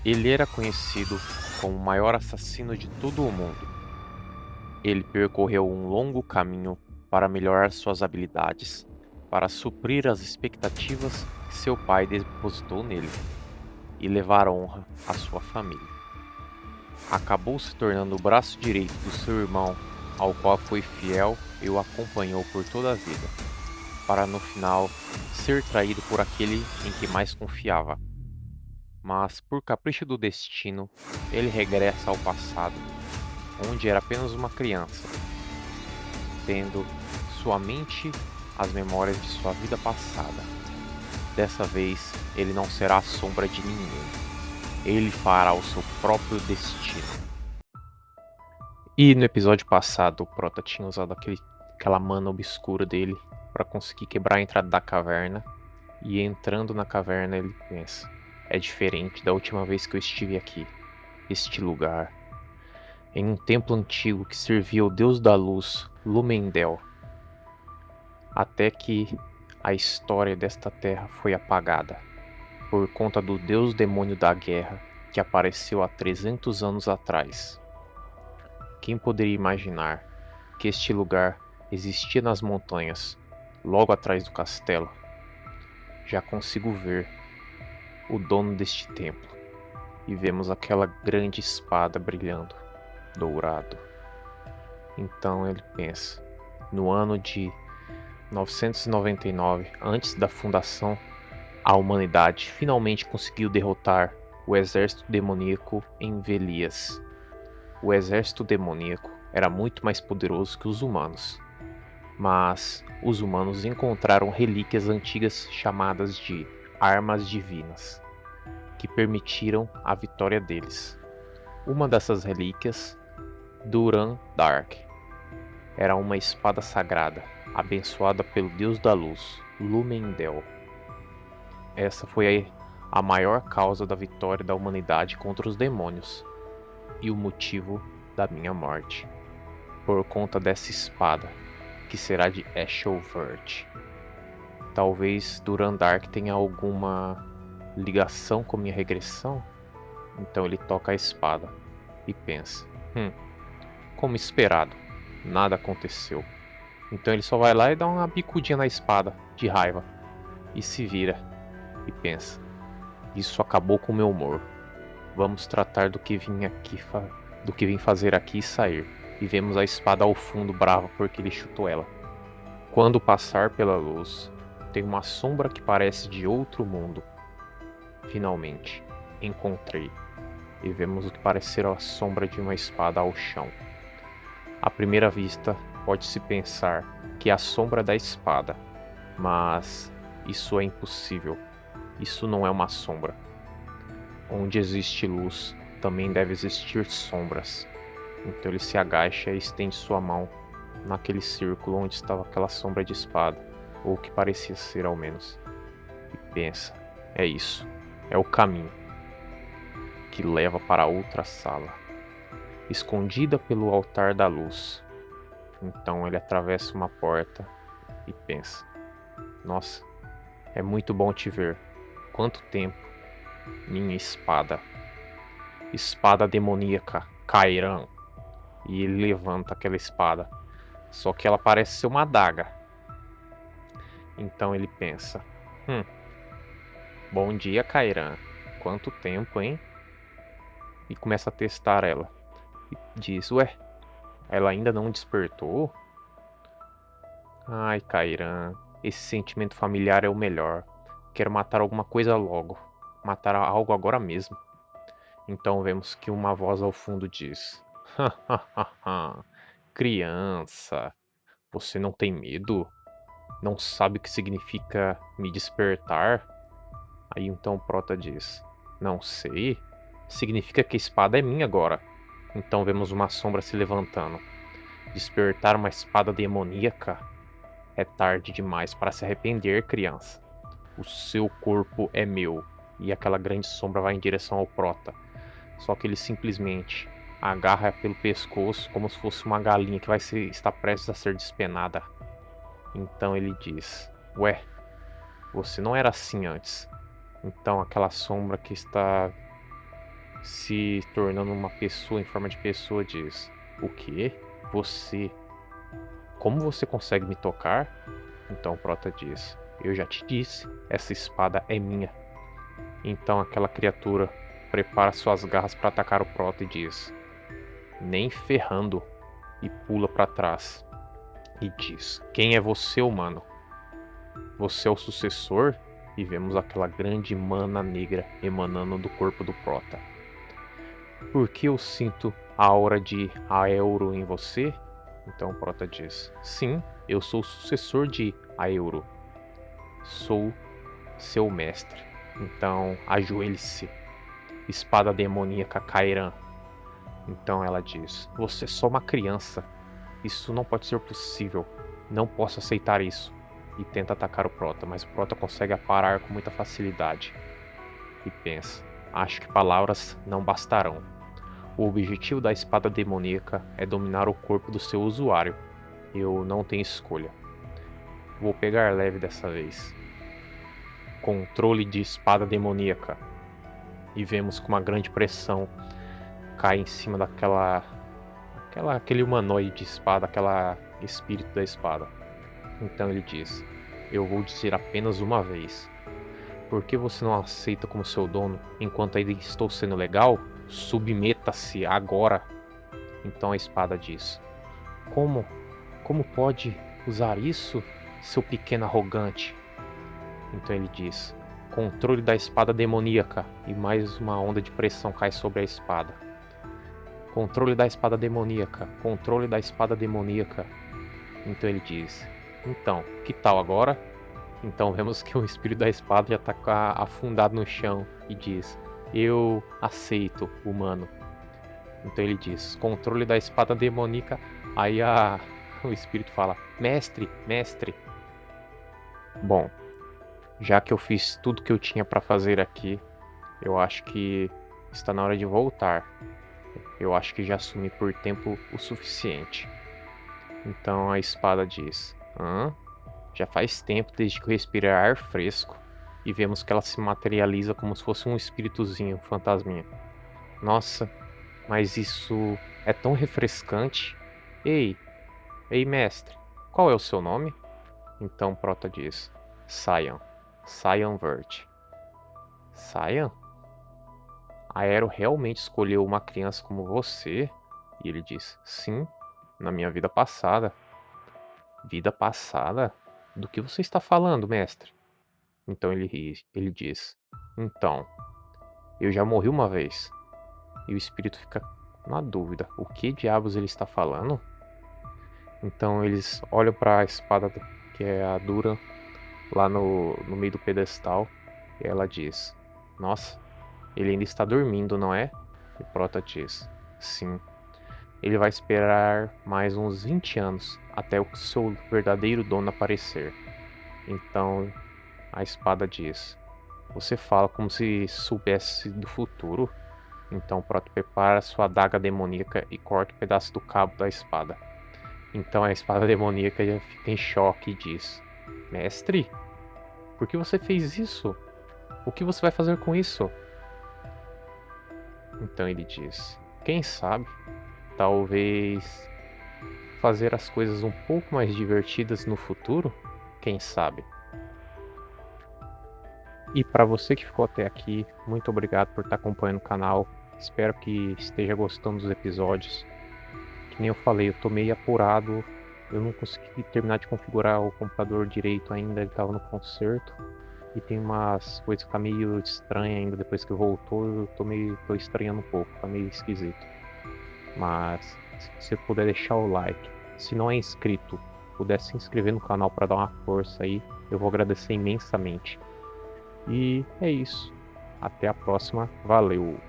Ele era conhecido como o maior assassino de todo o mundo. Ele percorreu um longo caminho para melhorar suas habilidades, para suprir as expectativas que seu pai depositou nele e levar honra à sua família. Acabou se tornando o braço direito do seu irmão, ao qual foi fiel e o acompanhou por toda a vida, para no final ser traído por aquele em que mais confiava. Mas, por capricho do destino, ele regressa ao passado, onde era apenas uma criança, tendo sua mente as memórias de sua vida passada. Dessa vez, ele não será a sombra de ninguém. Ele fará o seu próprio destino. E no episódio passado, o Prota tinha usado aquela mana obscura dele para conseguir quebrar a entrada da caverna. E entrando na caverna, ele pensa: é diferente da última vez que eu estive aqui. Este lugar, em um templo antigo que servia ao deus da luz, Lumendel, até que a história desta terra foi apagada por conta do deus demônio da guerra que apareceu há 300 anos atrás. Quem poderia imaginar que este lugar existia nas montanhas, logo atrás do castelo? Já consigo ver o dono deste templo e vemos aquela grande espada brilhando, dourado. Então ele pensa, no ano de 999, antes da fundação, a humanidade finalmente conseguiu derrotar o exército demoníaco em Velias. O exército demoníaco era muito mais poderoso que os humanos, mas os humanos encontraram relíquias antigas chamadas de armas divinas, que permitiram a vitória deles. Uma dessas relíquias, Duran Dark, era uma espada sagrada, abençoada pelo deus da luz, Lumendel. Essa foi a maior causa da vitória da humanidade contra os demônios, e o motivo da minha morte, por conta dessa espada, que será de Eshelvert. Talvez Durandark tenha alguma ligação com minha regressão? Então ele toca a espada e pensa: como esperado, nada aconteceu. Então ele só vai lá e dá uma bicudinha na espada, de raiva, e se vira e pensa: isso acabou com o meu humor. Vamos tratar do que vim fazer aqui e sair. E vemos a espada ao fundo, brava porque ele chutou ela. Quando passar pela luz, tem uma sombra que parece de outro mundo. Finalmente, encontrei. E vemos o que parece ser a sombra de uma espada ao chão. À primeira vista, pode-se pensar que é a sombra da espada, mas isso é impossível. Isso não é uma sombra. Onde existe luz, também deve existir sombras. Então ele se agacha e estende sua mão naquele círculo onde estava aquela sombra de espada, ou o que parecia ser ao menos. E pensa: é isso, é o caminho que leva para outra sala, escondida pelo altar da luz. Então ele atravessa uma porta e pensa: nossa, é muito bom te ver. Quanto tempo, minha espada. Espada demoníaca, Kairan. E ele levanta aquela espada. Só que ela parece ser uma adaga. Então ele pensa: bom dia, Kairan. Quanto tempo, hein? E começa a testar ela. E diz: ué, ela ainda não despertou? Ai, Kairan, esse sentimento familiar é o melhor. Quero matar alguma coisa logo. Matar algo agora mesmo. Então vemos que uma voz ao fundo diz: criança, você não tem medo? Não sabe o que significa me despertar? Aí então o Prota diz: não sei. Significa que a espada é minha agora. Então vemos uma sombra se levantando. Despertar uma espada demoníaca? É tarde demais para se arrepender, criança. O seu corpo é meu. E aquela grande sombra vai em direção ao Prota. Só que ele simplesmente agarra pelo pescoço como se fosse uma galinha que está prestes a ser despenada. Então ele diz: ué, você não era assim antes. Então aquela sombra que está se tornando uma pessoa em forma de pessoa, diz: "O quê? Você? Como você consegue me tocar?" Então Prota diz: "Eu já te disse, essa espada é minha." Então aquela criatura prepara suas garras para atacar o Prota e diz: "Nem ferrando." E pula para trás e diz: "Quem é você, humano? Você é o sucessor?" E vemos aquela grande mana negra emanando do corpo do Prota. "Por que eu sinto a aura de Aeuro em você?" Então o Prota diz: "Sim, eu sou o sucessor de Aeuro. Sou seu mestre. Então ajoelhe-se, espada demoníaca Kairan." Então ela diz: "Você é só uma criança. Isso não pode ser possível. Não posso aceitar isso." E tenta atacar o Prota, mas o Prota consegue parar com muita facilidade. E pensa: "Acho que palavras não bastarão. O objetivo da espada demoníaca é dominar o corpo do seu usuário. Eu não tenho escolha. Vou pegar leve dessa vez." Controle de espada demoníaca. E vemos com uma grande pressão cai em cima aquele humanoide de espada, aquela espírito da espada. Então ele diz: "Eu vou dizer apenas uma vez. Por que você não aceita como seu dono enquanto ainda estou sendo legal? Submeta-se agora." Então a espada diz: "Como? Como pode usar isso, seu pequeno arrogante?" Então ele diz: "Controle da espada demoníaca." E mais uma onda de pressão cai sobre a espada. "Controle da espada demoníaca. Controle da espada demoníaca." Então ele diz: "Então, que tal agora?" Então vemos que o espírito da espada já está afundado no chão e diz: "Eu aceito, humano." Então ele diz: "Controle da espada demoníaca." Aí o espírito fala: "Mestre, mestre." Bom, já que eu fiz tudo que eu tinha para fazer aqui, eu acho que está na hora de voltar. Eu acho que já sumi por tempo o suficiente. Então a espada diz: "Hã? Já faz tempo desde que eu respirei ar fresco." E vemos que ela se materializa como se fosse um espíritozinho, um fantasminha. Nossa, mas isso é tão refrescante. Ei, ei, mestre, qual é o seu nome? Então Prota diz: "Cyan, Cyan Vert." "Cyan? Aero realmente escolheu uma criança como você?" E ele diz: "Sim, na minha vida passada." "Vida passada? Do que você está falando, mestre?" Então ele ri, ele diz: "Então, eu já morri uma vez." E o espírito fica na dúvida: o que diabos ele está falando? Então eles olham para a espada que é a Dura lá no meio do pedestal e ela diz: "Nossa, ele ainda está dormindo, não é?" E Prota diz: "Sim, ele vai esperar mais uns 20 anos até o seu verdadeiro dono aparecer." Então a espada diz: "Você fala como se soubesse do futuro." Então Proto prepara sua adaga demoníaca e corta um pedaço do cabo da espada. Então a espada demoníaca já fica em choque e diz: "Mestre, por que você fez isso? O que você vai fazer com isso?" Então ele diz: "Quem sabe? Talvez fazer as coisas um pouco mais divertidas no futuro? Quem sabe?" E para você que ficou até aqui, muito obrigado por estar acompanhando o canal. Espero que esteja gostando dos episódios. Que nem eu falei, eu tô meio apurado. Eu não consegui terminar de configurar o computador direito ainda, ele estava no conserto. E tem umas coisas que tá meio estranha ainda depois que voltou, eu tô estranhando um pouco, tá meio esquisito. Mas se você puder deixar o like, se não é inscrito, puder se inscrever no canal para dar uma força aí, eu vou agradecer imensamente. E é isso. Até a próxima. Valeu!